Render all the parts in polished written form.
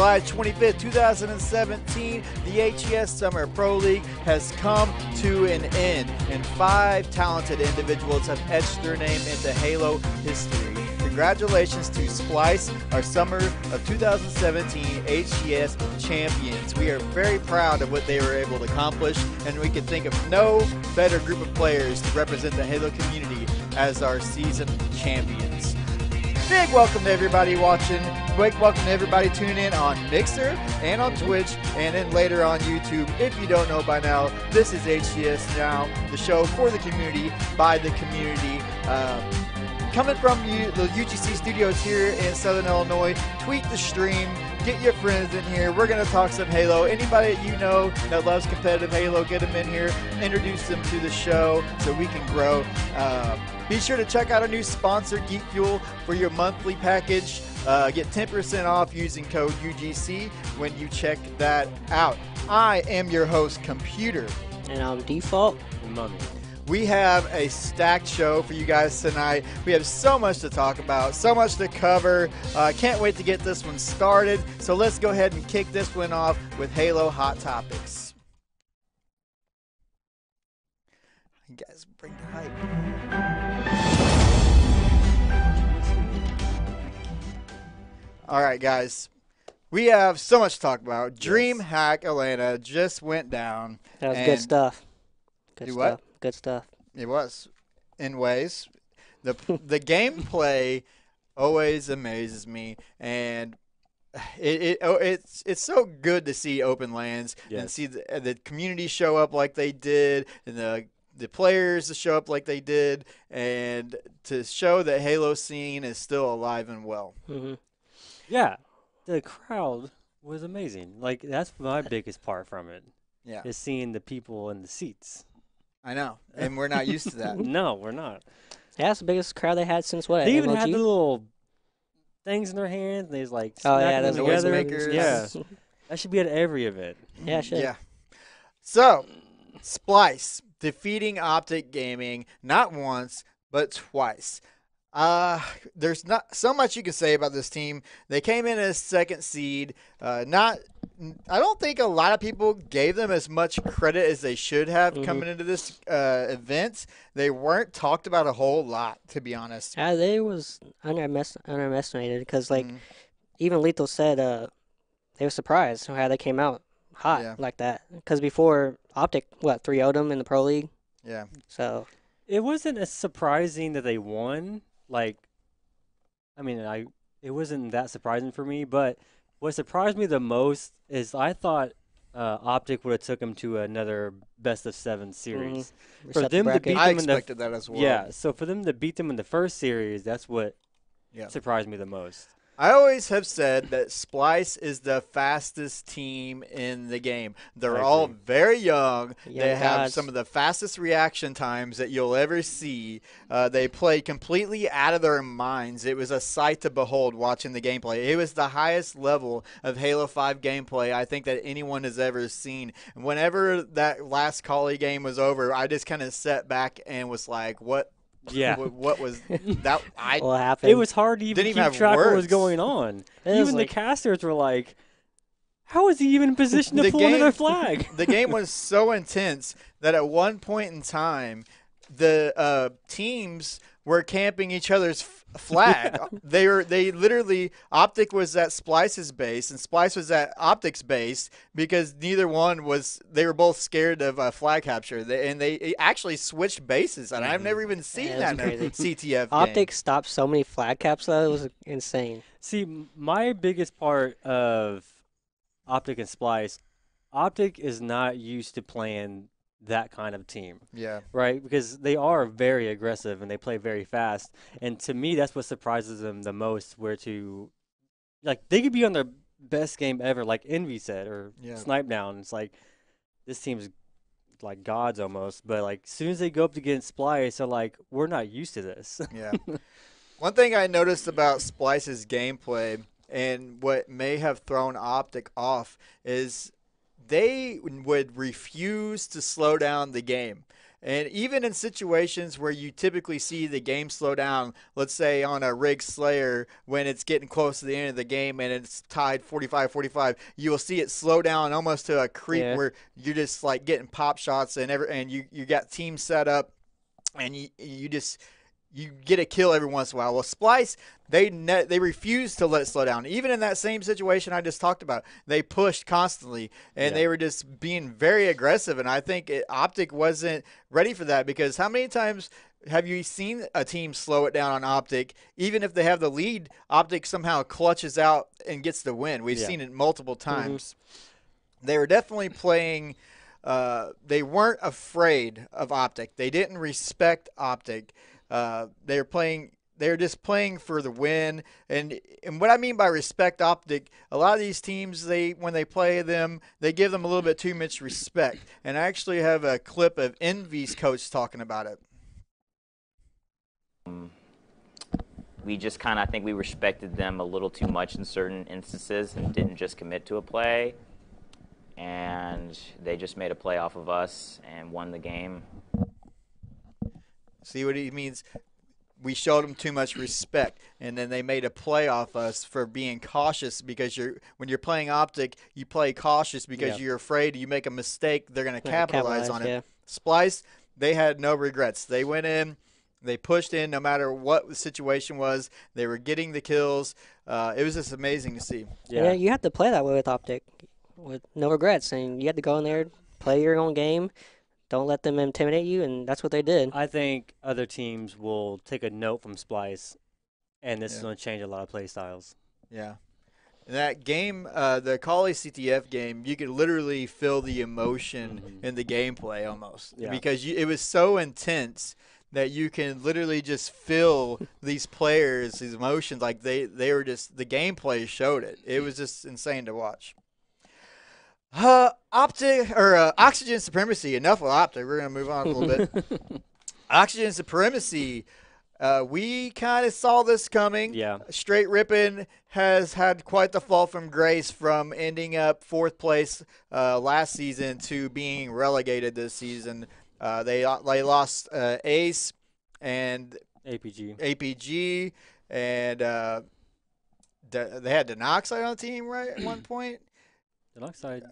July 25th, 2017, the HCS Summer Pro League has come to an end, and 5 talented individuals have etched their name into Halo history. Congratulations to Splice, our Summer of 2017 HCS champions. We are very proud of what they were able to accomplish, and we can think of no better group of players to represent the Halo community as our season champions. Big welcome to everybody watching. Big welcome to everybody tuning in on Mixer and on Twitch, and then later on YouTube. If you don't know by now, this is HCS Now, the show for the community, by the community. Coming from the UGC studios here in Southern Illinois. Tweet the stream. Get your friends in here. We're going to talk some Halo. Anybody that you know that loves competitive Halo, get them in here. Introduce them to the show so we can grow. Be sure to check out our new sponsor, Geek Fuel, for your monthly package. Get 10% off using code UGC when you check that out. I am your host, Computer. And I'm Default. Mummy. We have a stacked show for you guys tonight. We have so much to talk about, so much to cover. Can't wait to get this one started. So let's go ahead and kick this one off with Halo Hot Topics. You guys bring the hype. All right, guys. We have so much to talk about. DreamHack Atlanta just went down. That was good stuff. Good Do stuff. what? Good stuff. It was, in ways. The gameplay always amazes me, and it's so good to see open lands and see the community show up like they did, and the players to show up like they did, and to show that Halo scene is still alive and well. Mm-hmm. Yeah, the crowd was amazing. Like, that's my biggest part from it. Yeah, is seeing the people in the seats. I know, and we're not used to that. No, we're not. Yeah, that's the biggest crowd they had since what? They even MLG? had the little things in their hands, and they was like Oh, smacking yeah, them those together. noisemakers. Yeah, that should be at every event. Yeah, it should. Yeah. So, Splice defeating Optic Gaming not once but twice. There's not so much you can say about this team. They came in as second seed. I don't think a lot of people gave them as much credit as they should have coming into this event. They weren't talked about a whole lot, to be honest. Yeah, they was underestimated because, like, even Lethal said they were surprised how they came out hot like that. Because before, Optic, 3-0'd them in the Pro League? Yeah. So it wasn't as surprising that they won. Like, I mean, it wasn't that surprising for me, but what surprised me the most is I thought Optic would have took them to another best-of-7 series. For them to beat them I expected that as well. Yeah, so for them to beat them in the first series, that's what surprised me the most. I always have said that Splice is the fastest team in the game. They're all very young. They have some of the fastest reaction times that you'll ever see. They play completely out of their minds. It was a sight to behold watching the gameplay. It was the highest level of Halo 5 gameplay I think that anyone has ever seen. And whenever that last Callie game was over, I just kind of sat back and was like, what? Yeah. What was that? what happened? It was hard to even keep track of what was going on. Even the casters were like, how is he even in position to pull another flag? The game was so intense that at one point in time, the teams were camping each other's flag. They literally, Optic was at Splice's base and Splice was at Optic's base because neither one was. They were both scared of flag capture. They actually switched bases, and I've never even seen that in a CTF Optic game. stopped so many flag caps though. It was insane. See, my biggest part of Optic and Splice, Optic is not used to playing that kind of team. Yeah. Right? Because they are very aggressive and they play very fast. And to me, that's what surprises them the most, like, they could be on their best game ever, like Envy said, or Snipe Down. It's like, this team's like gods almost. But, like, as soon as they go up against Splice, they're like, we're not used to this. Yeah. One thing I noticed about Splice's gameplay and what may have thrown Optic off is they would refuse to slow down the game. And even in situations where you typically see the game slow down, let's say on a Rig Slayer when it's getting close to the end of the game and it's tied 45-45, you will see it slow down almost to a creep where you're just like getting pop shots and you got teams set up and you get a kill every once in a while. Well, Splice, they refused to let it slow down. Even in that same situation I just talked about, they pushed constantly, and they were just being very aggressive. And I think Optic wasn't ready for that, because how many times have you seen a team slow it down on Optic? Even if they have the lead, Optic somehow clutches out and gets the win. We've seen it multiple times. They were definitely playing they weren't afraid of Optic. They didn't respect Optic. They're just playing for the win. And what I mean by respect Optic, a lot of these teams, when they play them, they give them a little bit too much respect. And I actually have a clip of Envy's coach talking about it. We just kind of, I think we respected them a little too much in certain instances and didn't just commit to a play. And they just made a play off of us and won the game. See what he means? We showed them too much respect, and then they made a play off us for being cautious, because when you're playing Optic, you play cautious because you're afraid you make a mistake, they're going to capitalize on it. Yeah. Splice, they had no regrets. They went in, they pushed in no matter what the situation was. They were getting the kills. It was just amazing to see. Yeah, you have to play that way with Optic, with no regrets, and you have to go in there, play your own game. Don't let them intimidate you, and that's what they did. I think other teams will take a note from Splice, and this is going to change a lot of play styles. Yeah. In that game, the Cali CTF game, you could literally feel the emotion in the gameplay almost, because it was so intense that you can literally just feel these players, these emotions, like they were just, the gameplay showed it. It was just insane to watch. Oxygen Supremacy. Enough with Optic. We're going to move on a little bit. Oxygen Supremacy. We kind of saw this coming. Yeah. Straight Rippin' has had quite the fall from grace from ending up 4th place last season to being relegated this season. They lost Ace and APG, and they had Denoxide on the team, right, at one point? Denoxide.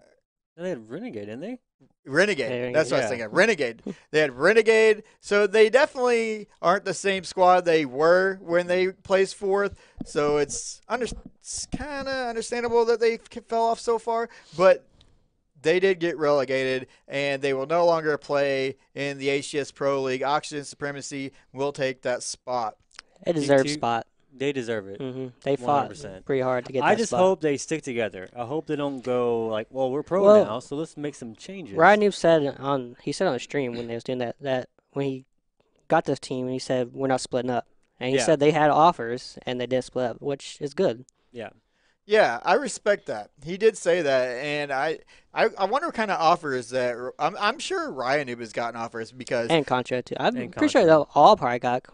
They had Renegade, didn't they? Renegade. That's what I was thinking. Renegade. They had Renegade. So they definitely aren't the same squad they were when they placed 4th. So it's kind of understandable that they fell off so far. But they did get relegated, and they will no longer play in the HCS Pro League. Oxygen Supremacy will take that spot. A deserved spot. They deserve it. They fought 100%. Pretty hard to get that I just spot. hope they stick together. I hope they don't go like, well, we're pro now, so let's make some changes. Ryan Noob said on the stream when they was doing that when he got this team, he said we're not splitting up, and he said they had offers and they didn't split up, which is good. Yeah. Yeah, I respect that. He did say that, and I wonder what kind of offers that. I'm sure Ryan Noob has gotten offers because and Contra too. I'm pretty sure they'll all probably got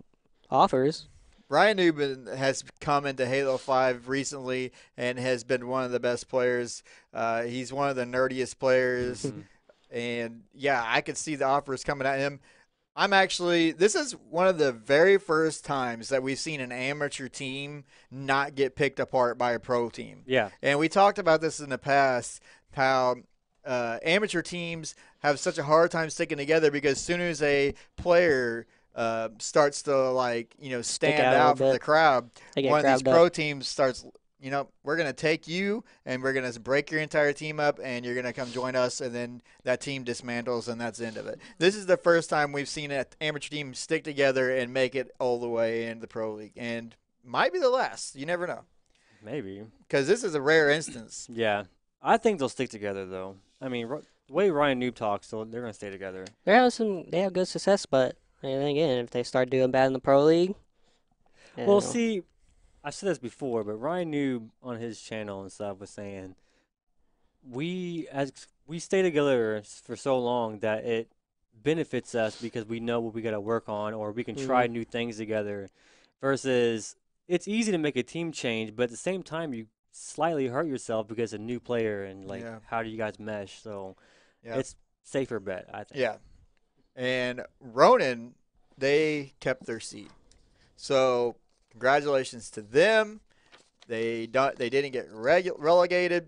offers. Ryan Noob has come into Halo 5 recently and has been one of the best players. He's one of the nerdiest players. And, yeah, I could see the offers coming at him. This is one of the very first times that we've seen an amateur team not get picked apart by a pro team. Yeah. And we talked about this in the past, how amateur teams have such a hard time sticking together because as soon as a player – starts to stand out from the crowd, one of these pro teams starts, we're going to take you and we're going to break your entire team up and you're going to come join us, and then that team dismantles and that's the end of it. This is the first time we've seen an amateur team stick together and make it all the way into the pro league, and might be the last. You never know. Maybe. Because this is a rare instance. Yeah. I think they'll stick together, though. I mean, the way Ryan Noob talks, they're going to stay together. They have good success, but and then again, if they start doing bad in the pro league. Well, see, I said this before, but Ryan Noob on his channel and stuff was saying we stay together for so long that it benefits us because we know what we got to work on, or we can try new things together. Versus, it's easy to make a team change, but at the same time, you slightly hurt yourself because a new player and how do you guys mesh? So it's safer bet, I think. Yeah. And Ronan, they kept their seed. So congratulations to them. They didn't get relegated.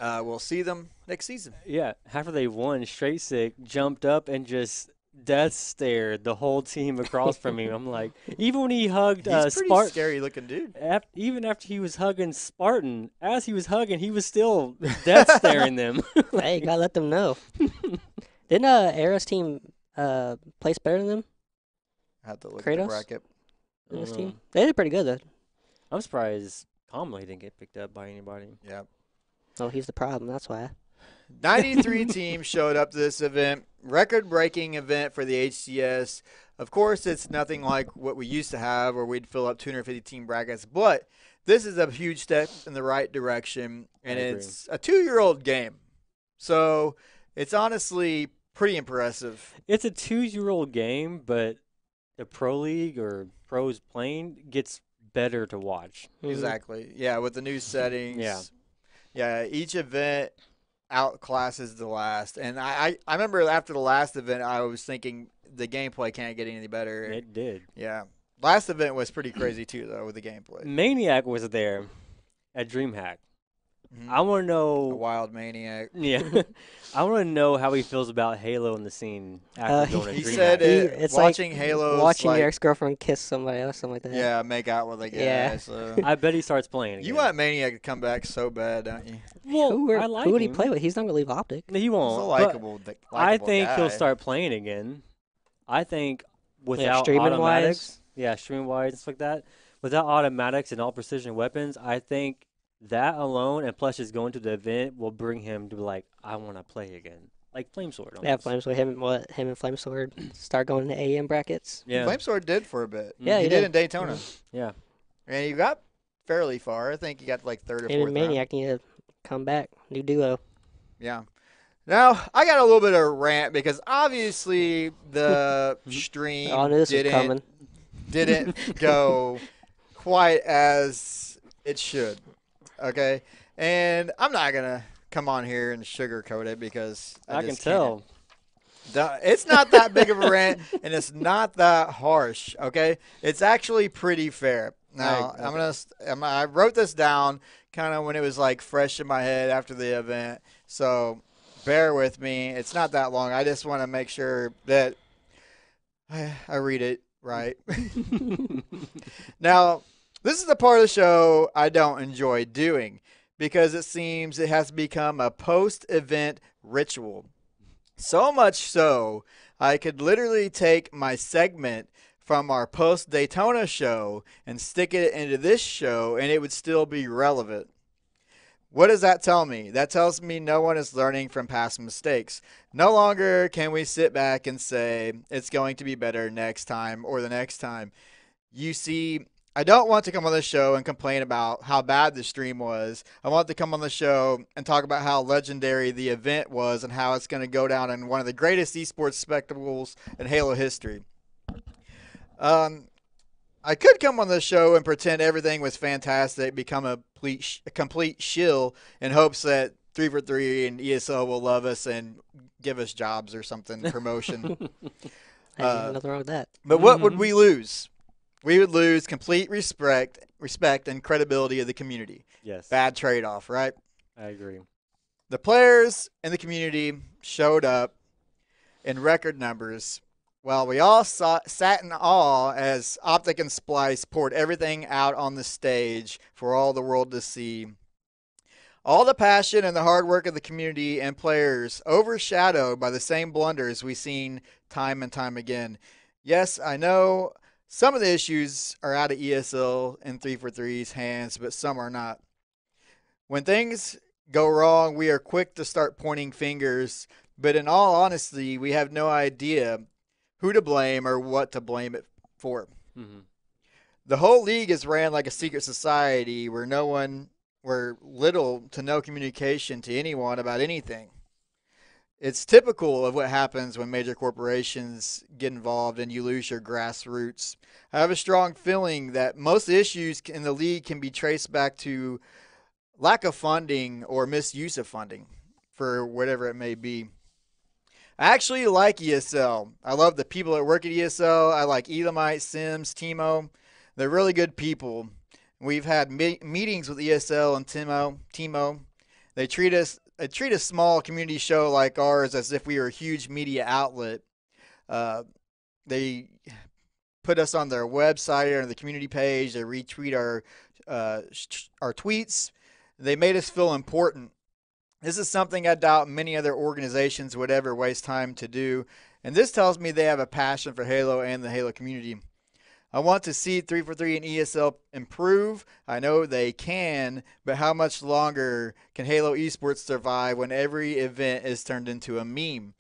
We'll see them next season. Yeah, after they won, Straight Sick jumped up and just death stared the whole team across from him. I'm like, even when he hugged He's pretty Spartan, scary looking dude. Even after he was hugging Spartan, as he was hugging, he was still death staring them. Hey, gotta let them know. Didn't Era's team place better than them? I have to look Kratos? at the bracket. In this team? They did pretty good though. I'm surprised Comley didn't get picked up by anybody. Yeah. Oh, he's the problem. That's why. 93 teams showed up to this event. Record-breaking event for the HCS. Of course, it's nothing like what we used to have where we'd fill up 250 team brackets, but this is a huge step in the right direction, and it's a 2-year-old game. So it's honestly pretty impressive. It's a 2-year-old game, but the Pro League or pros playing gets better to watch. Exactly. Yeah, with the new settings. Yeah. Yeah, each event outclasses the last. And I remember after the last event, I was thinking the gameplay can't get any better. It did. Yeah. Last event was pretty crazy, too, though, with the gameplay. Maniac was there at DreamHack. Mm-hmm. I want to know. A wild maniac. Yeah. I want to know how he feels about Halo in the scene after going to He DreamHack. said it's watching like Halo. Watching your ex-girlfriend kiss somebody else, something like that. Yeah, make out with a guy. Yeah. So. I bet he starts playing again. You want Maniac to come back so bad, don't you? Well, who would he play with? He's not going to leave Optic. He won't. He's a likable I think guy. he'll start playing again. I think without streaming automatics, streaming-wise, stuff like that, without automatics and all precision weapons, I think that alone, and plus just going to the event, will bring him to like, I want to play again. Like Flamesword. Almost. Yeah, Flamesword. Him and Flamesword start going to AM brackets. Yeah. Flamesword did for a bit. Yeah, he did in Daytona. Yeah. And he got fairly far. I think he got like third or Him fourth and Maniac need to come back. New duo. Yeah. Now, I got a little bit of a rant because obviously the stream Oh, I knew this was coming. didn't go quite as it should. Okay? And I'm not going to come on here and sugarcoat it because I can just tell. can't. It's not that big of a rant, and it's not that harsh, okay? It's actually pretty fair. Now, I wrote this down kind of when it was like fresh in my head after the event, so bear with me. It's not that long. I just want to make sure that I read it right. Now, this is the part of the show I don't enjoy doing because it seems it has become a post-event ritual. So much so, I could literally take my segment from our post-Daytona show and stick it into this show, and it would still be relevant. What does that tell me? That tells me no one is learning from past mistakes. No longer can we sit back and say, it's going to be better next time or the next time. You see, I don't want to come on the show and complain about how bad the stream was. I want to come on the show and talk about how legendary the event was and how it's going to go down in one of the greatest esports spectacles in Halo history. I could come on the show and pretend everything was fantastic, become a complete shill in hopes that 3for3 and ESL will love us and give us jobs or something, promotion. Nothing wrong with that. But what would we lose? We would lose complete respect and credibility of the community. Yes. Bad trade-off, right? I agree. The players in the community showed up in record numbers. Well, we all sat in awe as Optic and Splice poured everything out on the stage for all the world to see. All the passion and the hard work of the community and players overshadowed by the same blunders we've seen time and time again. Yes, I know some of the issues are out of ESL and 3for3's hands, but some are not. When things go wrong, we are quick to start pointing fingers, but in all honesty, we have no idea who to blame or what to blame it for. Mm-hmm. The whole league is ran like a secret society where little to no communication to anyone about anything. It's typical of what happens when major corporations get involved and you lose your grassroots. I have a strong feeling that most issues in the league can be traced back to lack of funding or misuse of funding for whatever it may be. I actually like ESL. I love the people that work at ESL. I like Elamite, Sims, Timo. They're really good people. We've had meetings with ESL and Timo. They treat a small community show like ours as if we were a huge media outlet. They put us on their website or on the community page. They retweet our tweets. They made us feel important. This is something I doubt many other organizations would ever waste time to do, and this tells me they have a passion for Halo and the Halo community. I want to see 343 and ESL improve. I know they can, but how much longer can Halo esports survive when every event is turned into a meme?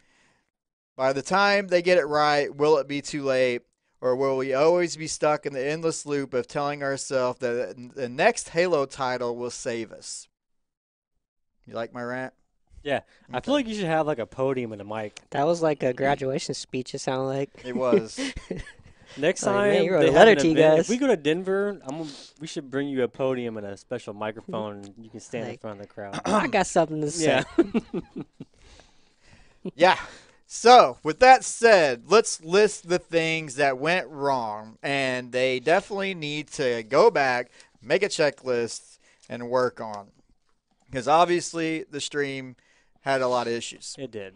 By the time they get it right, will it be too late? Or will we always be stuck in the endless loop of telling ourselves that the next Halo title will save us? You like my rant? Yeah. Okay. I feel like you should have like a podium and a mic. That was like a graduation speech, it sounded like. It was. Next time, man, you wrote a letter to you guys. If we go to Denver, we should bring you a podium and a special microphone, and you can stand in front of the crowd. I got something to say. Yeah. Yeah. So, with that said, let's list the things that went wrong, and they definitely need to go back, make a checklist, and work on. Because obviously, the stream had a lot of issues. It did.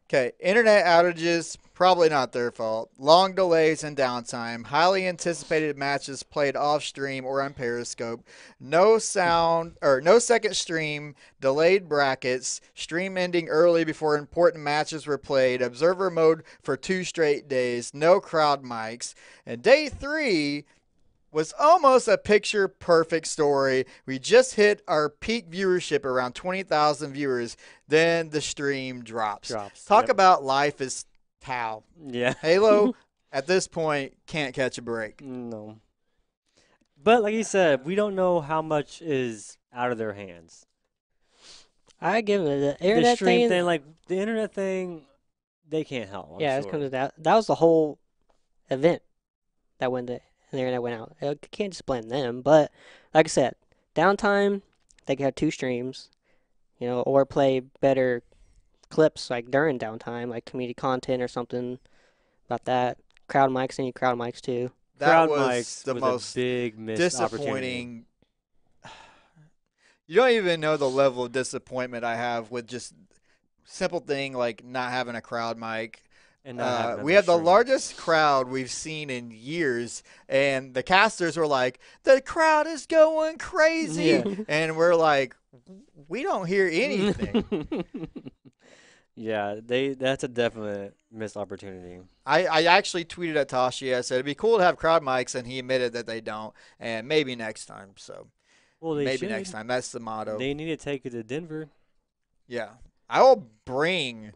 Okay, internet outages, probably not their fault. Long delays and downtime. Highly anticipated matches played off stream or on Periscope. No second stream. Delayed brackets. Stream ending early before important matches were played. Observer mode for 2 straight days. No crowd mics. And day 3 was almost a picture-perfect story. We just hit our peak viewership, around 20,000 viewers. Then the stream drops. Talk about life is Tau. Yeah. Halo, at this point, can't catch a break. No. But like you said, we don't know how much is out of their hands. I give them the internet stream thing. Like the internet thing, they can't help. Yeah, it's because of that. That was the whole event that went there. And the internet went out. I can't just blame them, but like I said, downtime, they could have 2 streams, or play better clips like during downtime, like community content or something about that. Crowd mics, any crowd mics too. That was the most big missed disappointing. You don't even know the level of disappointment I have with just simple thing like not having a crowd mic. And we had the largest crowd we've seen in years, and the casters were like, the crowd is going crazy. Yeah. And we're like, we don't hear anything. Yeah, that's a definite missed opportunity. I actually tweeted at Tashi. I said, it'd be cool to have crowd mics, and he admitted that they don't, and maybe next time. So maybe next time. That's the motto. They need to take it to Denver. Yeah. I will bring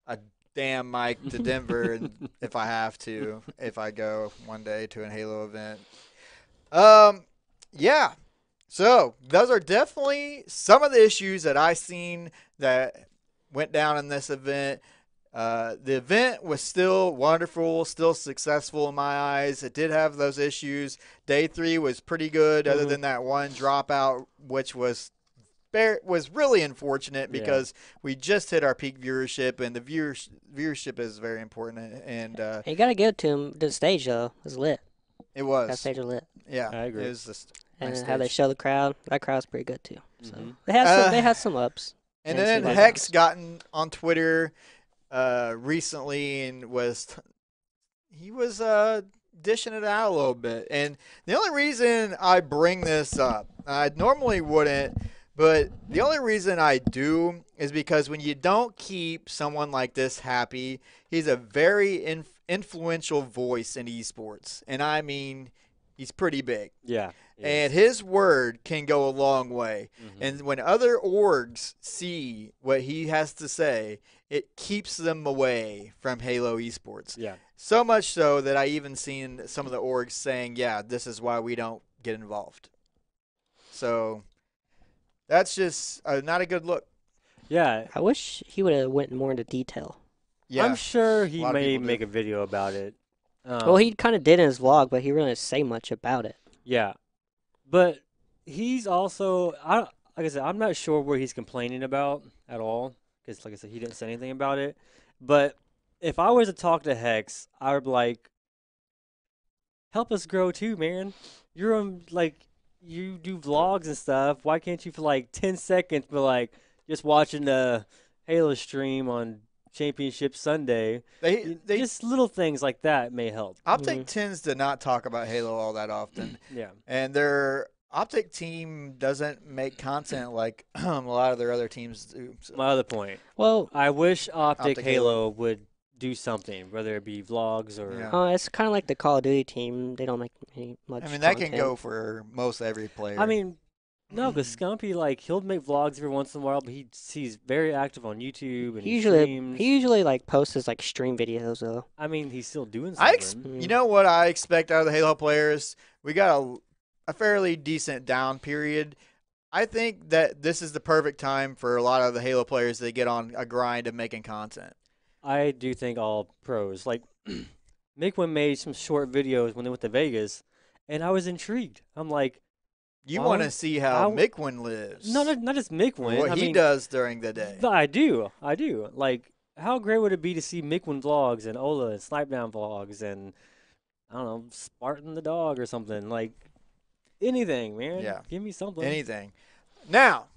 a damn mic to Denver and if I have to, if I go one day to a Halo event. Yeah. So those are definitely some of the issues that I seen that went down in this event. The event was still wonderful, still successful in my eyes. It did have those issues. Day 3 was pretty good, other than that one dropout, which was really unfortunate because we just hit our peak viewership, and the viewership is very important. And you got to give it to him. The stage, though, was lit. It was. That stage was lit. Yeah, I agree. It was just and nice how they show the crowd, that crowd's pretty good, too. So they had some ups. And then Hex gotten on Twitter recently and was dishing it out a little bit. And the only reason I bring this up, I normally wouldn't, but the only reason I do is because when you don't keep someone like this happy, he's a very influential voice in esports. And I mean, he's pretty big. Yeah. And his word can go a long way. Mm-hmm. And when other orgs see what he has to say, it keeps them away from Halo esports. Yeah. So much so that I even seen some of the orgs saying, yeah, this is why we don't get involved. So that's just not a good look. Yeah. I wish he would have went more into detail. Yeah. I'm sure he may make a video about it. Well, he kind of did in his vlog, but he really didn't say much about it. Yeah. But he's also, like I said, I'm not sure what he's complaining about at all. Because, like I said, he didn't say anything about it. But if I was to talk to Hex, I would be like, help us grow too, man. You're on, like, you do vlogs and stuff. Why can't you for like 10 seconds be like just watching the Halo stream on Championship Sunday? They just little things like that may help. Optic tends to not talk about Halo all that often. Yeah. And their Optic team doesn't make content like a lot of their other teams do. So. My other point. Well, I wish Optic Halo would do something, whether it be vlogs or. Yeah. It's kind of like the Call of Duty team. They don't make much. I mean, that can go for most every player. I mean, no, because Scumpy, like, he'll make vlogs every once in a while, but he's very active on YouTube and he usually like posts his like stream videos though. I mean, he's still doing something. You know what I expect out of the Halo players? We got a fairly decent down period. I think that this is the perfect time for a lot of the Halo players to get on a grind of making content. I do think all pros, like, Miquin made some short videos when they went to Vegas, and I was intrigued. I'm like, you want to see how Miquin lives. No, not just Miquin. What he does during the day. I do. Like, how great would it be to see Miquin vlogs and Ola and Snipedown vlogs and, I don't know, Spartan the dog or something. Like, anything, man. Yeah. Give me something. Anything. Now,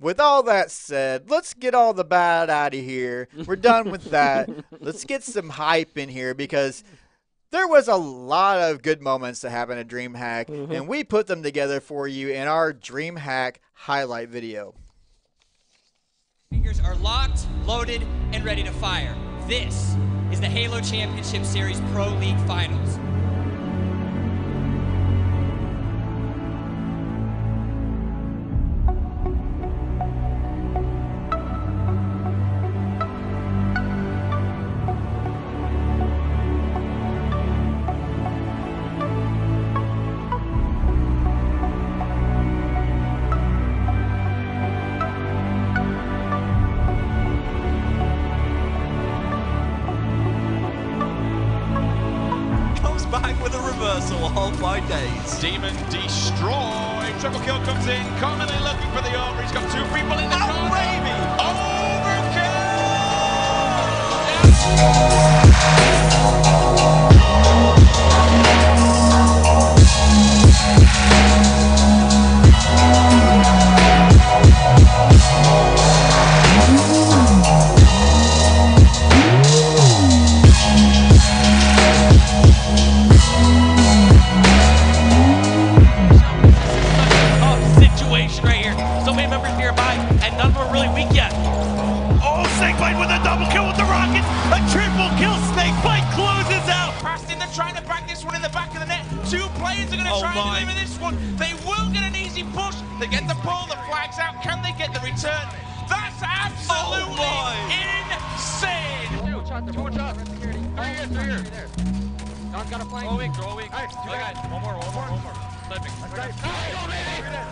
with all that said, let's get all the bad out of here. We're done with that. Let's get some hype in here because there was a lot of good moments that happened at DreamHack, and we put them together for you in our DreamHack highlight video. Fingers are locked, loaded, and ready to fire. This is the Halo Championship Series Pro League Finals. Demon destroyed. Triple kill comes in. Commonly looking for the over. He's got two people in the corner. Baby.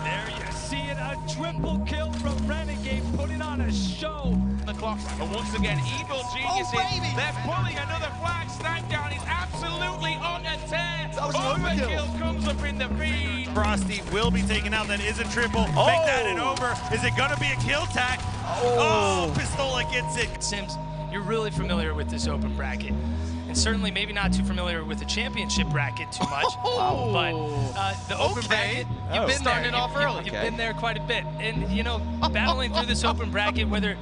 There you see it, a triple kill from Renegade, putting on a show. The clock, and once again, Evil Genius they're pulling another flag. Snipedown is absolutely on a 10. Overkill comes up in the feed. Frosty will be taken out. That is a triple. Make that an over. Is it going to be a kill tag? Oh, Pistola gets it. Sims, you're really familiar with this open bracket. And certainly maybe not too familiar with the championship bracket too much. But the open bracket, you've been starting off early. You've been there quite a bit. And, you know, battling through this open bracket, whether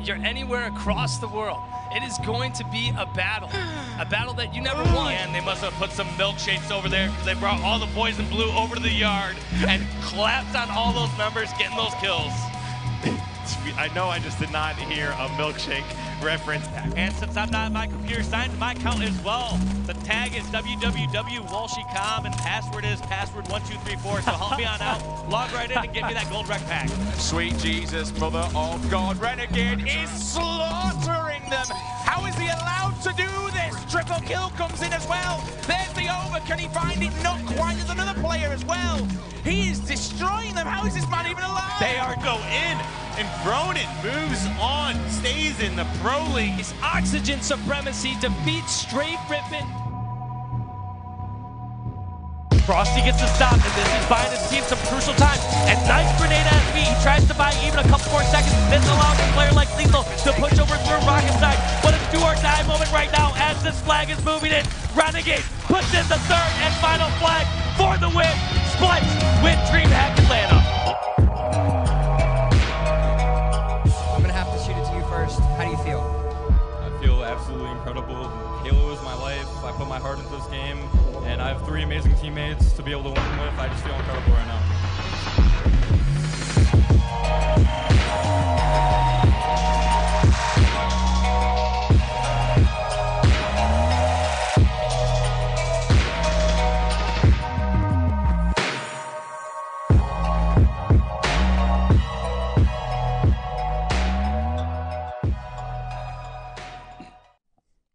you're anywhere across the world, it is going to be a battle that you never won. And they must have put some milkshakes over there because they brought all the boys in blue over to the yard and clapped on all those members getting those kills. I know I just did not hear a milkshake reference. And since I'm not in my computer, signed to my account as well. The tag is www.walshycom and password is password1234. So help me on out. Log right in and give me that gold rec pack. Sweet Jesus, Mother of God, Renegade is slaughtering them. How is he allowed to do this? Triple kill comes in as well. There's the over. Can he find it? Not quite. There's another player as well. He is destroying them. How is this man even alive? They are go in. And Cronin moves on, stays in the Pro League. It's Oxygen Supremacy defeats Straight Rippin'. Frosty gets the stop, and this is buying his team some crucial time. And nice grenade at B. He tries to buy even a couple more seconds. This allows a player like Lethal to push over through Rocket side. tag is moving in. Renegade puts in the third and final flag for the win. Splits with DreamHack Atlanta. I'm going to have to shoot it to you first. How do you feel? I feel absolutely incredible. Halo is my life. I put my heart into this game, and I have 3 amazing teammates to be able to win with. I just feel incredible right now.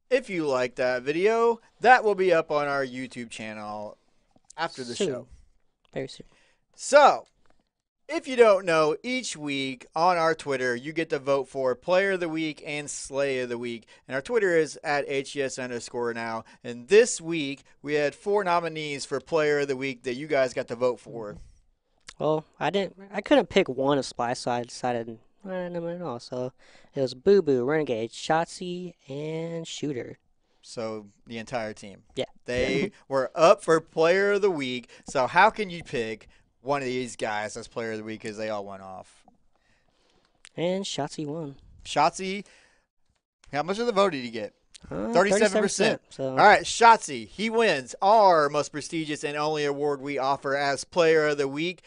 If you like that video, that will be up on our YouTube channel after the show. Very soon. So, if you don't know, each week on our Twitter, you get to vote for Player of the Week and Slay of the Week. And our Twitter is at HCS_now. And this week, we had 4 nominees for Player of the Week that you guys got to vote for. Well, I couldn't pick one of Spy, so I decided no at all. So it was Boo Boo, Renegade, Shotzi, and Shooter. So the entire team. Yeah. They were up for Player of the Week. So how can you pick one of these guys as Player of the Week because they all went off? And Shotzi won. Shotzi, how much of the vote did he get? 37%. So. All right, Shotzi, he wins our most prestigious and only award we offer as Player of the Week.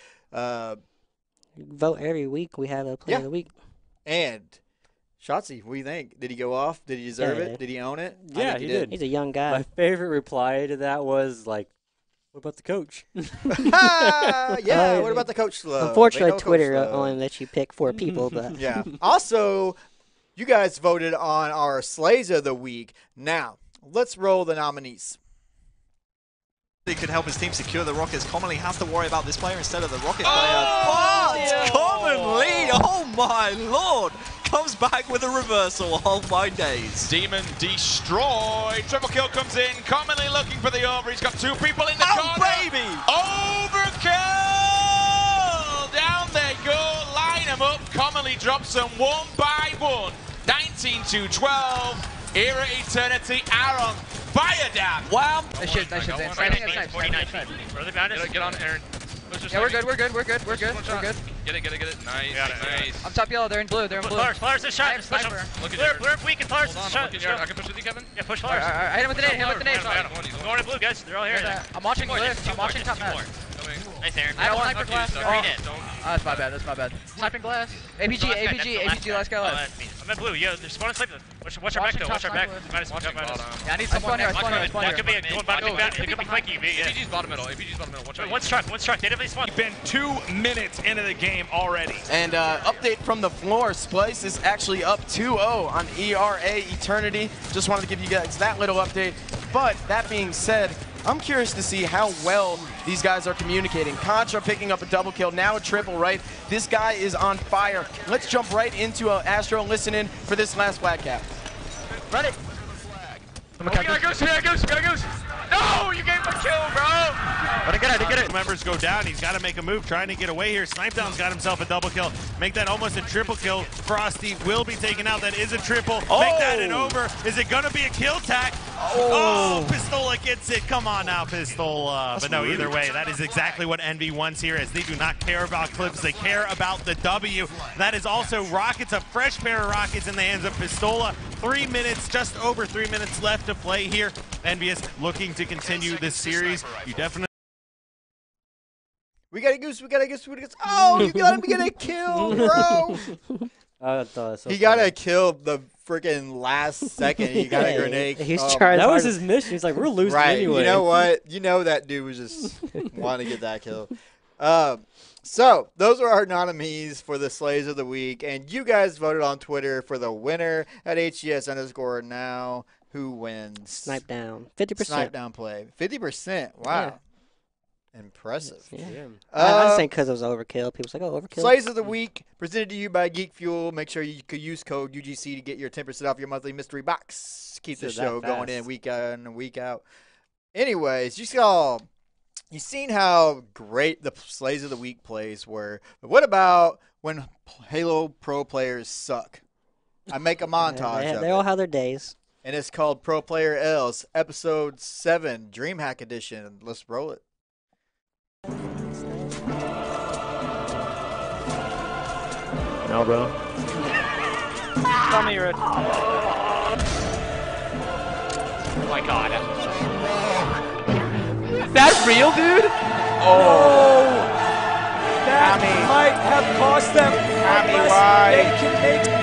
Vote every week. We have a Player of the Week. And Shotzi, what do you think? Did he go off? Did he deserve it? Did he own it? Yeah, he did. He's a young guy. My favorite reply to that was like, "What about the coach?" Yeah, what about the coach? Unfortunately, Twitter only lets you pick 4 people. But yeah. Also, you guys voted on our Slays of the Week. Now, let's roll the nominees. He could help his team secure the Rockets. Commonly has to worry about this player instead of the Rocket player. But Commonly, oh my lord, comes back with a reversal. Oh my days. Demon destroyed. Triple kill comes in. Commonly looking for the over. He's got 2 people in the corner. Oh baby! Overkill! Down they go. Line them up. Commonly drops them 1 by 1. 19-12. Era Eternity, Aaron, fire down. Wow. Nice shit, nice shit. Get on, Aaron. Yeah, we're good. Get it. Nice. I'm top yellow, they're in blue. Flowers is shot. Blur weak and Flowers is shot. I can push with you, Kevin? Yeah, push Flowers. Hit him with the nade, Going to blue, guys. They're all here. I'm watching lift. I'm watching top map. Nice, Aaron. I have sniper glass. That's my bad. Sniping glass. APG, last guy left. I'm in blue. Yo, there's one in sniper. Watch our back, though. Watch our back. Minus. Yeah, I need some spawn here. That could be going bottom. It could be quick. APG's bottom middle. Watch out. One's truck. They definitely spawn. We've been 2 minutes into the game already. And update from the floor. Splice is actually up 2-0 on ERA Eternity. Just wanted to give you guys that little update. But that being said, I'm curious to see how well these guys are communicating. Contra picking up a double kill, now a triple, right? This guy is on fire. Let's jump right into Astro and listen in for this last flag cap. Ready? Here goes. No, you gave him a kill, bro. But I get it. Members go down. He's got to make a move, trying to get away here. Snipedown's got himself a double kill. Make that almost a triple kill. Frosty will be taken out. That is a triple. Make that an over. Is it going to be a kill tack? Oh, Pistola gets it. Come on now, Pistola. But no, either way, that is exactly what Envy wants here, as they do not care about clips. They care about the W. That is also Rockets, a fresh pair of Rockets in the hands of Pistola. 3 minutes, just over 3 minutes left to play here. Envious looking to continue this series. You definitely. We got a goose. Oh, you got him to get a kill, bro. He got a kill the freaking last second. He got a grenade. He's trying. That was his mission. He's like, we're losing anyway. You know what? You know that dude was just wanting to get that kill. So those are our nominees for the Slays of the Week, and you guys voted on Twitter for the winner at HCS_now. Who wins? Snipe down. 50%. Snipe down play. 50%. Wow. Yeah. Impressive. Yeah. I was saying because it was overkill. People's like, oh, overkill. Slays of the Week presented to you by Geek Fuel. Make sure you could use code UGC to get your 10% off your monthly mystery box. Keep the show going in week in and week out. Anyways, you've seen how great the Slays of the Week plays were. But what about when Halo Pro players suck? I make a montage of it. They all have their days. and it's called Pro Player L's Episode 7 DreamHack Edition. Let's roll it. No, bro. Tell me you're Oh my god. Is that real, dude? Oh! That might have cost them. They can make.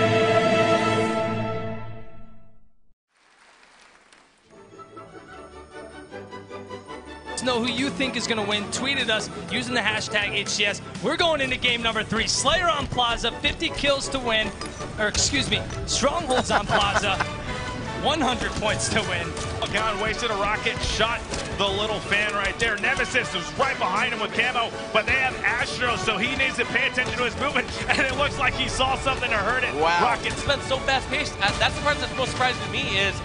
Know who you think is going to win. Tweet at us using the hashtag HCS. We're going into game number 3. Slayer on Plaza, 50 kills to win. Or excuse me, Strongholds on Plaza, 100 points to win. Gun wasted a rocket, shot the little fan right there. Nemesis was right behind him with camo, but they have Astro, so he needs to pay attention to his movement, and it looks like he saw something or heard it. Wow. Rocket's been so fast-paced. That's the part that's most surprising to me is,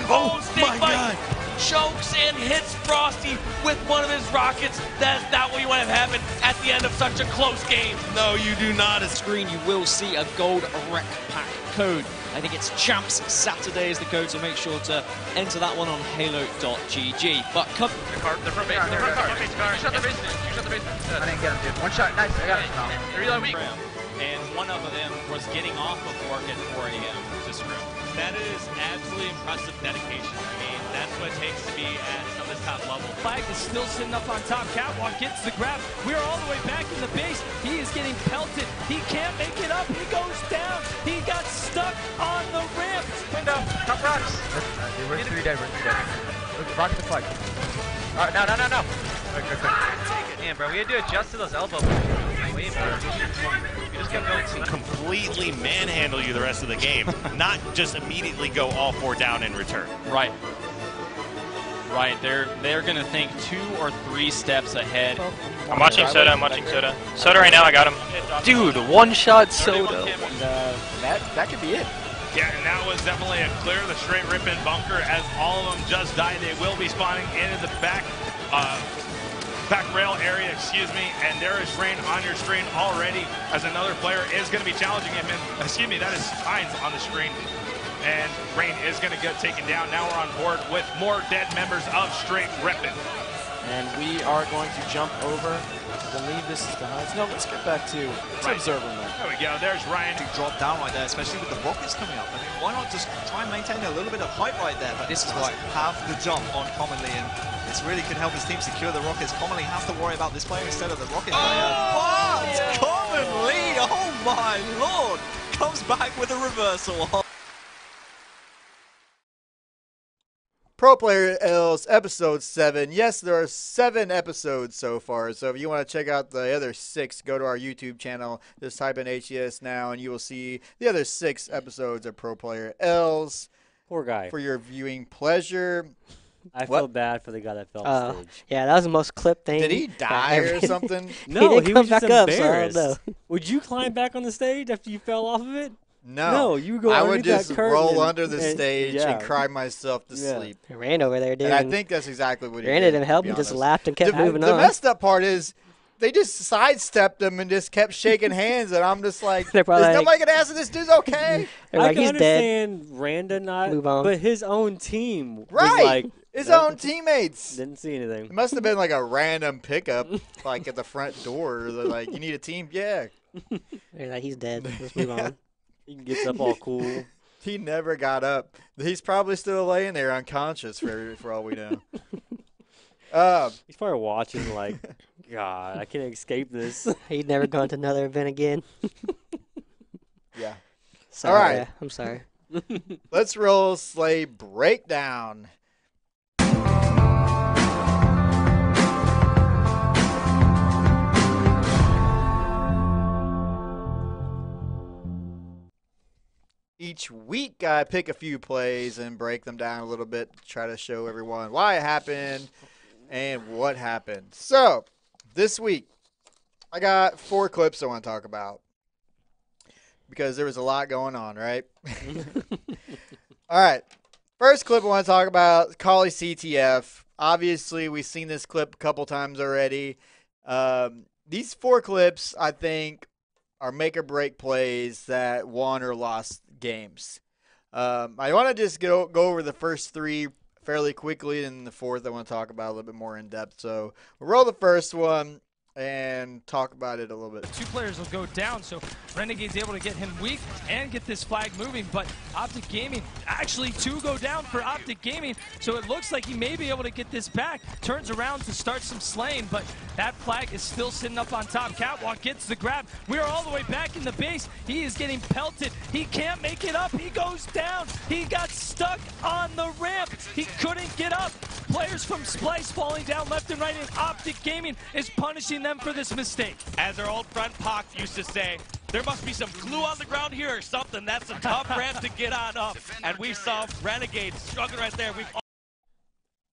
my God. Chokes and hits Frosty with one of his rockets. That's not what you want to have happen at the end of such a close game. No, you do not. On screen, you will see a gold rec pack code. I think it's Champs Saturday is the code, so make sure to enter that one on halo.gg. But come. The front base. The front base car. You shot the basement. I didn't get him, dude. One shot. Nice. I got him. Reload weak. And one of them was getting off of work at 4 a.m. to scrim. That is absolutely impressive dedication. I mean, that's what it takes to be at some of this top level. Flag is still sitting up on top. Catwalk gets the grab. We're all the way back in the base. He is getting pelted. He can't make it up. He goes down. He got stuck on the ramp. Window. Top rocks. We're 3 dead. We're 3 dead. Rock the flag. All right, no. Quick. Man, bro, we had to adjust to those elbows. Way better. We just kept going to completely manhandle you the rest of the game, not just immediately go all 4 down in return. Right. They're gonna think 2 or 3 steps ahead. I'm watching Soda. Soda right now. I got him. Dude, one shot Soda. That could be it. Yeah, and that was definitely a clear the straight rip-in bunker as all of them just died. They will be spawning into the back rail area, and there is Rain on your screen already as another player is going to be challenging him. And, that is Hines on the screen. And Rain is going to get taken down. Now we're on board with more dead members of Straight Rippin'. And we are going to jump over. I believe this is the Hines. No, let's get back to observing that. There we go. There's Ryan. To drop down right there, especially with the rockets coming up. I mean, why not just try and maintain a little bit of height right there? But this is why have the jump on Commonly, and this really could help his team secure the rockets. Commonly has to worry about this player instead of the rocket player. But Commonly, oh my lord, comes back with a reversal. Pro Player L's Episode 7. Yes, there are 7 episodes so far. So if you want to check out the other 6, go to our YouTube channel. Just type in HCS now, and you will see the other 6 episodes of Pro Player L's. Poor guy. For your viewing pleasure. I feel bad for the guy that fell off stage. Yeah, that was the most clipped thing. Did he die or something? No, he was just up, embarrassed. so Would you climb back on the stage after you fell off of it? No, you go. I would just roll under the stage and cry myself to sleep. He ran over there, dude. And I think that's exactly what he did. Ran at him, helped him, just laughed and kept moving on. The messed up part is they just sidestepped him and just kept shaking hands, and I'm just like, is nobody going to ask if this dude's okay? I can understand Randa not, move on. But his own team was like, his own teammates. Didn't see anything. It must have been like a random pickup, like at the front door. They're like, you need a team? Yeah. They're like, he's dead. Let's move on. He gets up all cool. He never got up. He's probably still laying there unconscious for all we know. He's probably watching like, God, I can't escape this. He'd never gone to another event again. Yeah. Sorry, all right. Yeah, I'm sorry. Let's roll Slay Breakdown. Each week, I pick a few plays and break them down a little bit to try to show everyone why it happened and what happened. So, this week, I got 4 clips I want to talk about because there was a lot going on, right? All right. First clip I want to talk about, Collie CTF. Obviously, we've seen this clip a couple times already. These 4 clips, I think, are make-or-break plays that won or lost games. I want to just go over the first three fairly quickly, and the fourth I want to talk about a little bit more in depth. So we'll roll the first one and talk about it a little bit. 2 players will go down, so Renegade's able to get him weak and get this flag moving, but Optic Gaming, actually 2 go down for Optic Gaming, so it looks like he may be able to get this back. Turns around to start some slaying, but that flag is still sitting up on top. Catwalk gets the grab. We are all the way back in the base. He is getting pelted. He can't make it up. He goes down. He got stuck on the ramp. He couldn't get up. Players from Splice falling down left and right, and Optic Gaming is punishing them for this mistake. As our old friend Pac used to say, there must be some glue on the ground here or something. That's a tough ramp to get on up. And we saw Renegade struggling right there.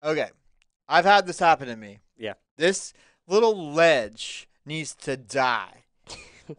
Okay. I've had this happen to me. Yeah. This little ledge needs to die.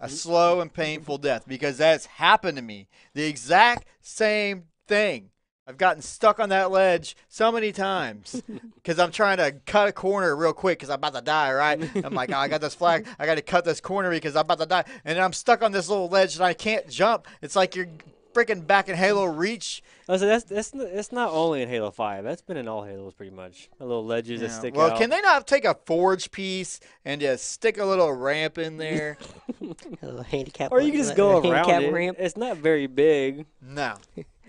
A slow and painful death, because that's happened to me. The exact same thing. I've gotten stuck on that ledge so many times because I'm trying to cut a corner real quick because I'm about to die, right? I'm like, oh, I got this flag. I got to cut this corner because I'm about to die. And then I'm stuck on this little ledge and I can't jump. It's like you're freaking back in Halo Reach. Oh, so that's not only in Halo 5. That's been in all Halos pretty much. The little ledges that stick out. Well, can they not take a forge piece and just stick a little ramp in there? A little handicap. Or you can just go around it. Ramp. It's not very big. No.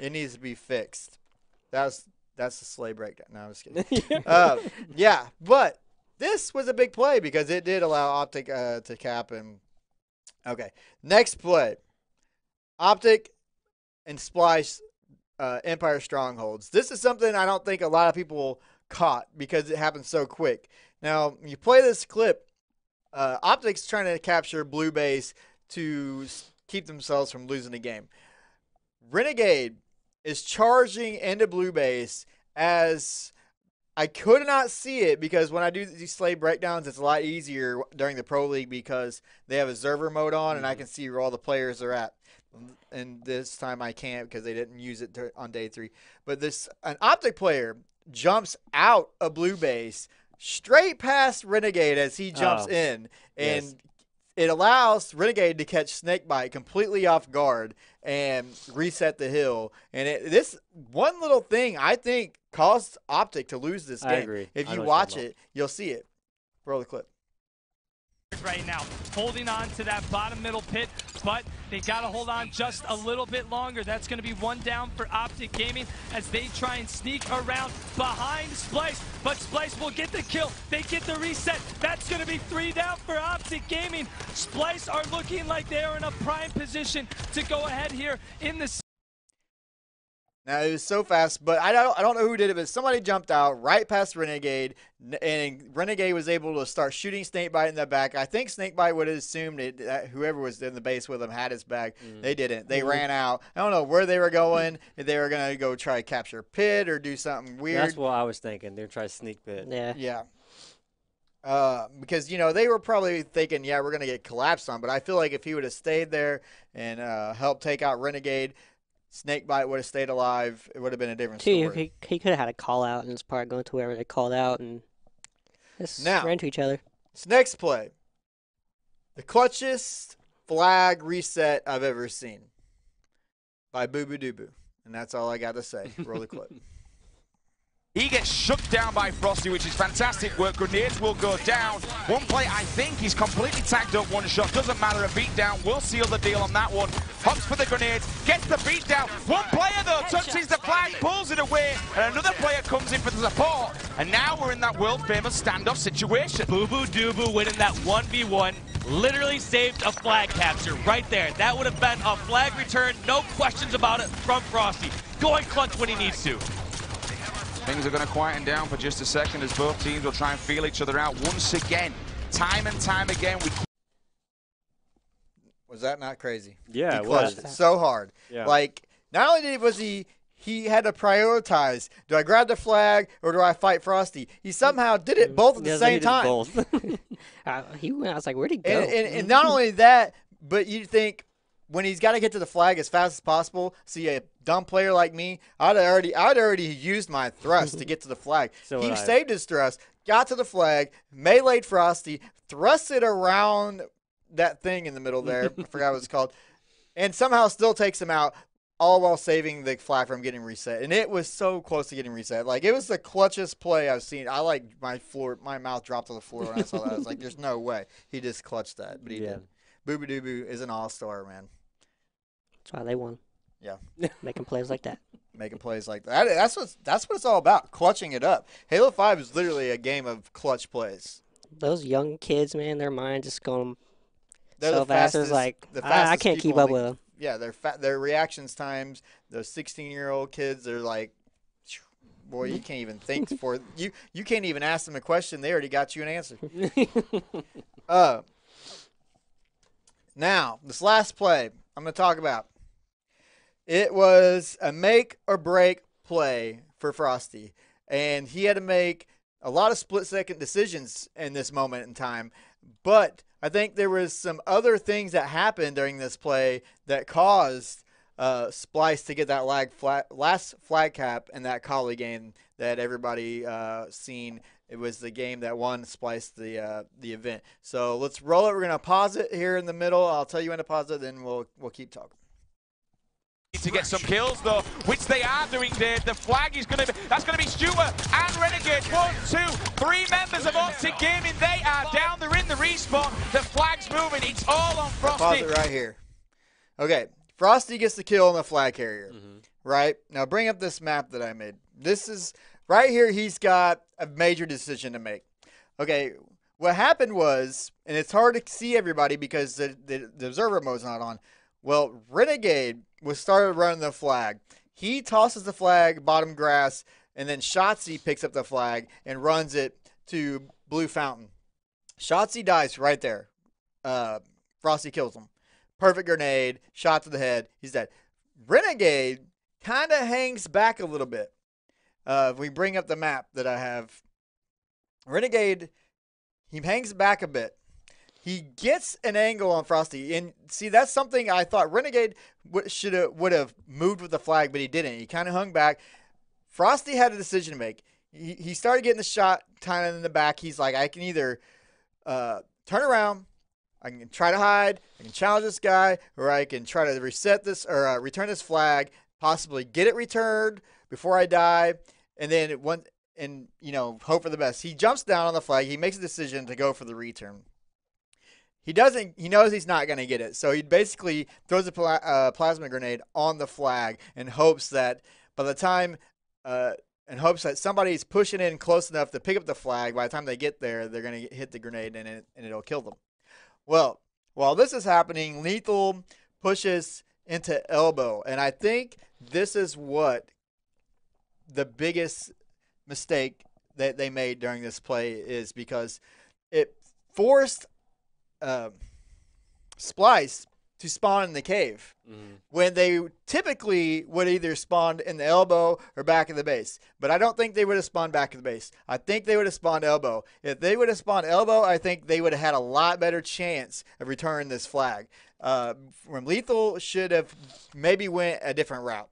It needs to be fixed. That's the sleigh breakdown. No, I'm just kidding. Yeah, but this was a big play because it did allow Optic to cap him. Okay, next play. Optic and Splice Empire Strongholds. This is something I don't think a lot of people caught because it happened so quick. Now, you play this clip, Optic's trying to capture blue base to keep themselves from losing the game. Renegade is charging into blue base as I could not see it because when I do these sleigh breakdowns, it's a lot easier during the Pro League because they have observer mode on and I can see where all the players are at. And this time I can't because they didn't use it on day 3. But an Optic player jumps out of blue base straight past Renegade as he jumps in. And it allows Renegade to catch Snakebite completely off guard and reset the hill. And this one little thing, I think, caused Optic to lose this game. I agree. If you watch it, you'll see it. Roll the clip. Right now, holding on to that bottom middle pit, but they got to hold on just a little bit longer. That's going to be 1 down for Optic Gaming as they try and sneak around behind Splice, but Splice will get the kill. They get the reset. That's going to be 3 down for Optic Gaming. Splice are looking like they are in a prime position to go ahead here in the. Now, it was so fast, but I don't know who did it, but somebody jumped out right past Renegade, and Renegade was able to start shooting Snakebite in the back. I think Snakebite would have assumed that whoever was in the base with him had his back. They didn't. They ran out. I don't know where they were going, if they were going to go try to capture Pit or do something weird. That's what I was thinking. They're trying to sneak Pit. Yeah. Because, they were probably thinking, yeah, we're going to get collapsed on, but I feel like if he would have stayed there and helped take out Renegade, Snakebite would have stayed alive. It would have been a different story. He could have had a call out and just probably going to wherever they called out and just ran to each other. This next play, the clutchest flag reset I've ever seen by Boo Boo Doo Boo. And that's all I got to say. Roll the clip. He gets shook down by Frosty, which is fantastic work. Grenades will go down. One play, I think he's completely tagged up. One shot, doesn't matter. A beatdown will seal the deal on that one. Hops for the grenades, gets the beatdown. One player, though, touches the flag, pulls it away, and another player comes in for the support. And now we're in that world-famous standoff situation. Boo Boo Doo Boo winning that 1v1. Literally saved a flag capture right there. That would have been a flag return, no questions about it, from Frosty. Going clutch when he needs to. Things are going to quieten down for just a second as both teams will try and feel each other out once again. Time and time again. Was that not crazy? Yeah, he clutched it so hard. Yeah. Like, not only was he had to prioritize, do I grab the flag or do I fight Frosty? He somehow did it both at the same time. Both. I was like, where'd he go? And not only that, but you think, when he's got to get to the flag as fast as possible, see a dumb player like me, I'd already used my thrust to get to the flag. He saved his thrust, got to the flag, meleeed Frosty, thrusted around that thing in the middle there, I forgot what it's called, and somehow still takes him out. all while saving the flag from getting reset. And it was so close to getting reset. Like, it was the clutchest play I've seen. I like my mouth dropped to the floor when I saw that. I was like, there's no way he just clutched that, but he did. Boo Boo Doo is an all-star, man. That's why they won. Yeah. Making plays like that. Making plays like that. That's what it's all about, clutching it up. Halo 5 is literally a game of clutch plays. Those young kids, man, their mind just going They're so the fast. fastest, It's like, the I fastest can't keep people up in the- with them. Yeah, their reactions times, those 16-year-old kids, they're like, boy, you can't even think for you can't even ask them a question. They already got you an answer. Now, this last play I'm going to talk about. It was a make or break play for Frosty, and he had to make a lot of split-second decisions in this moment in time, but I think there was some other things that happened during this play that caused Splice to get that last flag cap in that Collie game that everybody seen. It was the game that won Splice the event. So let's roll it. We're going to pause it here in the middle. I'll tell you when to pause it, then we'll keep talking. To get some kills though, which they are doing, Dave. The flag is going to be, that's going to be Stuart and Renegade. 1, 2, 3 members of Optic Gaming. They are down, they're in the respawn. The flag's moving, it's all on Frosty. Pause it right here. Okay, Frosty gets the kill on the flag carrier. Right? Now bring up this map that I made. This is, right here, he's got a major decision to make. Okay, what happened was, and it's hard to see everybody because the observer mode's not on. Well, Renegade started running the flag. He tosses the flag bottom grass, and then Shotzi picks up the flag and runs it to Blue Fountain. Shotzi dies right there. Frosty kills him. Perfect grenade, shot to the head. He's dead. Renegade kind of hangs back a little bit. If we bring up the map that I have, Renegade, he hangs back a bit. He gets an angle on Frosty, and see, that's something I thought Renegade would have moved with the flag, but he didn't. He kind of hung back. Frosty had a decision to make. He started getting the shot kind of in the back. He's like, I can either turn around, I can try to hide, I can challenge this guy, or I can try to reset this or return this flag, possibly get it returned before I die, and then hope for the best. He jumps down on the flag. He makes a decision to go for the return. He doesn't. He knows he's not going to get it, so he basically throws a plasma grenade on the flag and hopes that by the time, somebody's pushing in close enough to pick up the flag. By the time they get there, they're going to hit the grenade and it'll kill them. Well, while this is happening, Lethal pushes into elbow, and I think this is what the biggest mistake that they made during this play is, because it forced Splice to spawn in the cave when they typically would either spawn in the elbow or back of the base. But I don't think they would have spawned back of the base. I think they would have spawned elbow. If they would have spawned elbow, I think they would have had a lot better chance of returning this flag. From Lethal should have maybe went a different route.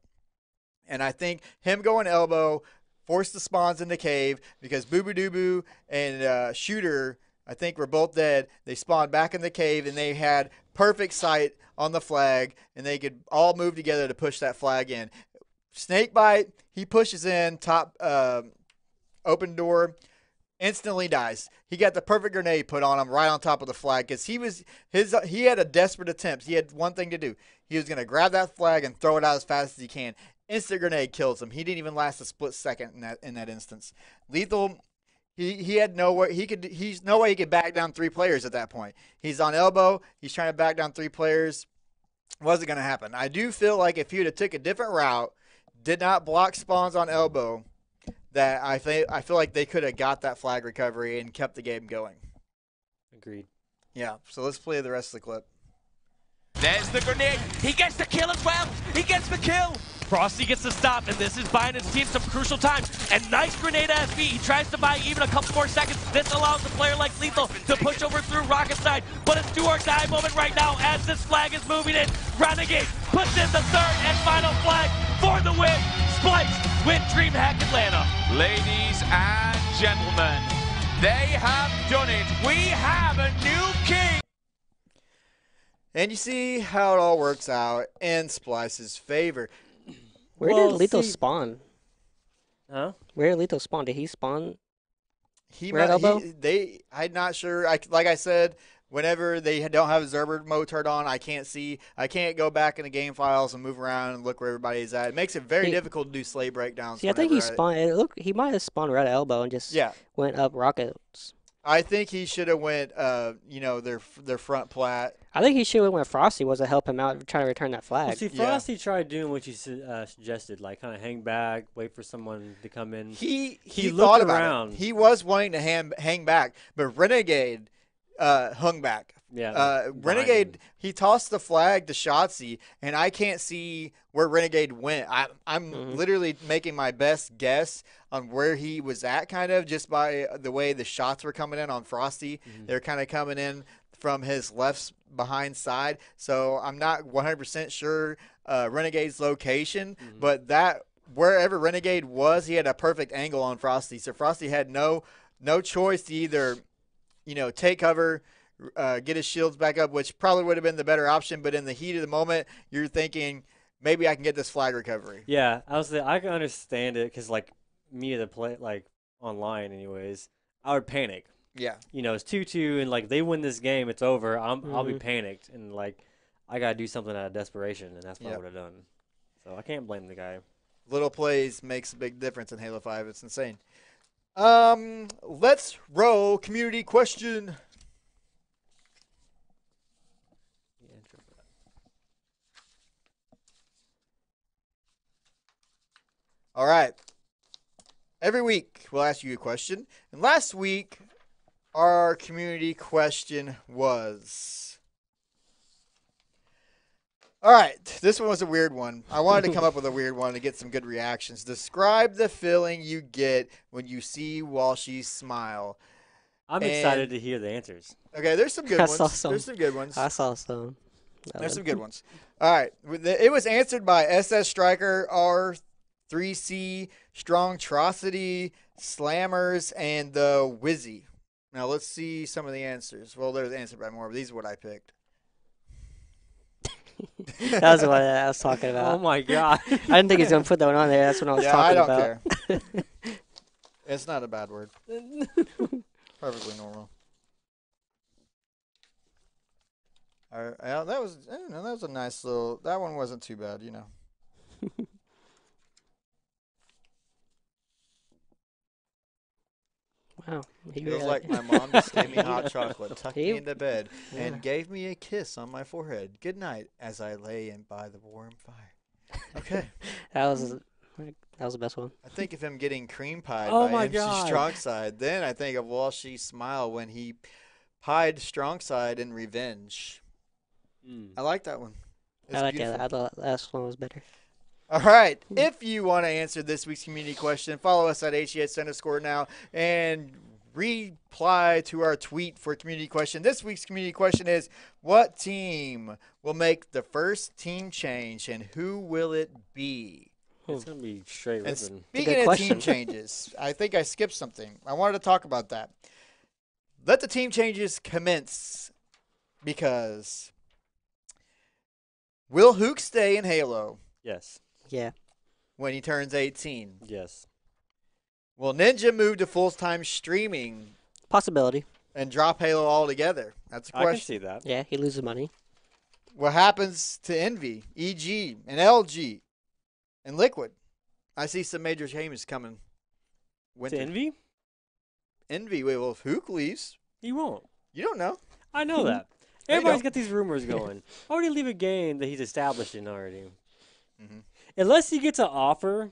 And I think him going elbow forced the spawns in the cave, because Boo Boo Doo Boo and Shooter, I think, were both dead. They spawned back in the cave, and they had perfect sight on the flag, and they could all move together to push that flag in. Snakebite, he pushes in, top open door, instantly dies. He got the perfect grenade put on him right on top of the flag, because he had a desperate attempt. He had one thing to do. He was going to grab that flag and throw it out as fast as he can. Instant grenade kills him. He didn't even last a split second in that instance. Lethal, he had nowhere. He's no way he could back down 3 players at that point. He's on elbow. He's trying to back down 3 players. Wasn't going to happen. I do feel like if he would have took a different route, did not block spawns on elbow, that I feel like they could have got that flag recovery and kept the game going. Agreed. Yeah. So let's play the rest of the clip. There's the grenade. He gets the kill as well. He gets the kill. Frosty gets the stop, and this is buying his team some crucial time. And nice grenade as B. He tries to buy even a couple more seconds. This allows a player like Lethal to push over through Rocket side. But it's do or die moment right now as this flag is moving in. Renegade puts in the 3rd and final flag for the win. Splice win DreamHack Atlanta. Ladies and gentlemen, they have done it. We have a new king. And you see how it all works out in Splice's favor. Where did Lethal spawn? Huh? Where did Lethal spawn? Did he spawn? Red Elbow? I'm not sure. Like I said, whenever they don't have Zerber mode turned on, I can't go back in the game files and move around and look where everybody's at. It makes it very difficult to do slay breakdowns. See, I think he spawned. He might have spawned Red Elbow and just went up Rockets. I think he should have went, their front plat. I think he should have went Frosty was to help him out trying to return that flag. Well, see, Frosty tried doing what you suggested, like kind of hang back, wait for someone to come in. He looked thought around. About it. He was wanting to hang back, but Renegade hung back. Yeah. Renegade, he tossed the flag to Shotzi, and I can't see where Renegade went. I'm literally making my best guess on where he was at, kind of, just by the way the shots were coming in on Frosty. They're kind of coming in from his left behind side, so I'm not 100% sure Renegade's location, but that wherever Renegade was, he had a perfect angle on Frosty. So Frosty had no choice to either, take cover, get his shields back up, which probably would have been the better option. But in the heat of the moment, you're thinking, maybe I can get this flag recovery. Yeah, I can understand it because, like, me to play, like, online anyways, I would panic. Yeah. It's 2-2, and, like, they win this game, it's over. I'll be panicked, and, like, I got to do something out of desperation, and that's what I would have done. So I can't blame the guy. Little plays makes a big difference in Halo 5. It's insane. Let's roll community question. All right. Every week, we'll ask you a question. And last week, our community question was... All right. This one was a weird one. I wanted to come up with a weird one to get some good reactions. Describe the feeling you get when you see Walshy smile. I'm excited to hear the answers. Okay, there's some good ones. There's some good ones. I saw some. There's some good ones. All right. It was answered by SS Striker R3C, Strongtrocity, Slammers, and the Wizzy. Now, let's see some of the answers. Well, there's answered by more, but these are what I picked. That was what I was talking about. Oh, my God. I didn't think he was going to put that one on there. That's what I was talking about. I don't care. It's not a bad word. Perfectly normal. That was a nice little... That one wasn't too bad, Wow. Feels like my mom just gave me hot chocolate, tucked me into bed, and gave me a kiss on my forehead. Good night, as I lay in by the warm fire. Okay. That was the best one. I think of him getting cream pied by MC Strongside. Then I think of Walshy's smile when he pied Strongside in Revenge. I like that one. I like that. I thought the last one was better. All right. If you want to answer this week's community question, follow us at HCS_now and reply to our tweet for community question. This week's community question is, what team will make the first team change and who will it be? It's going to be straight ripping. Speaking of team changes, I think I skipped something. I wanted to talk about that. Let the team changes commence because will Hook stay in Halo? Yes. Yeah. When he turns 18? Yes. Will Ninja move to full-time streaming? Possibility. And drop Halo altogether? That's a question. I can see that. Yeah, he loses money. What happens to Envy, EG, and LG, and Liquid? I see some major changes coming. To Envy? Envy. Wait, well, if Hook leaves. He won't. You don't know. I know that. Everybody's got these rumors going. Why would he leave a game that he's established in already? Unless he gets an offer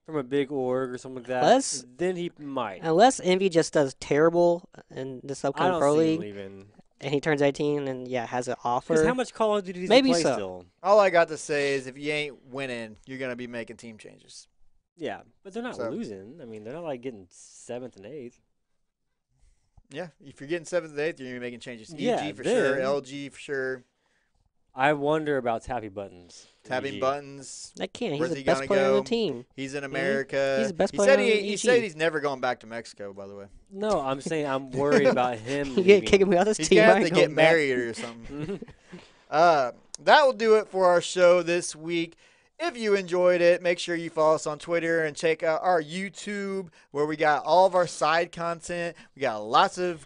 from a big org or something like that, then he might. Unless Envy just does terrible in this upcoming Pro League, and he turns 18 and, has an offer. Because how much Call of Duty does he play still? All I got to say is if you ain't winning, you're going to be making team changes. Yeah, but they're not losing. I mean, they're not like getting 7th and 8th. Yeah, if you're getting 7th and 8th, you're going to be making changes. EG for sure, LG for sure. I wonder about Tappy Buttons. Tapping Buttons. That can't. He's the best player on the team. He's in America. He's the best player on the team. He said he's never going back to Mexico, by the way. No, I'm saying I'm worried about him. You get kicking me out of this team. He's going to have to get married or something. That will do it for our show this week. If you enjoyed it, make sure you follow us on Twitter and check out our YouTube where we got all of our side content. We got lots of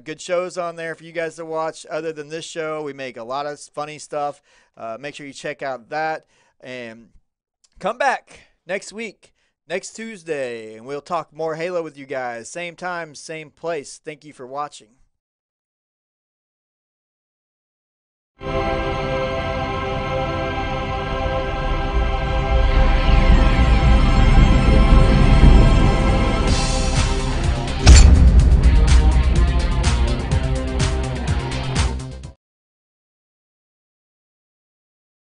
good shows on there for you guys to watch. Other than this show, we make a lot of funny stuff. Make sure you check out that. And come back next week, next Tuesday, and we'll talk more Halo with you guys. Same time, same place. Thank you for watching.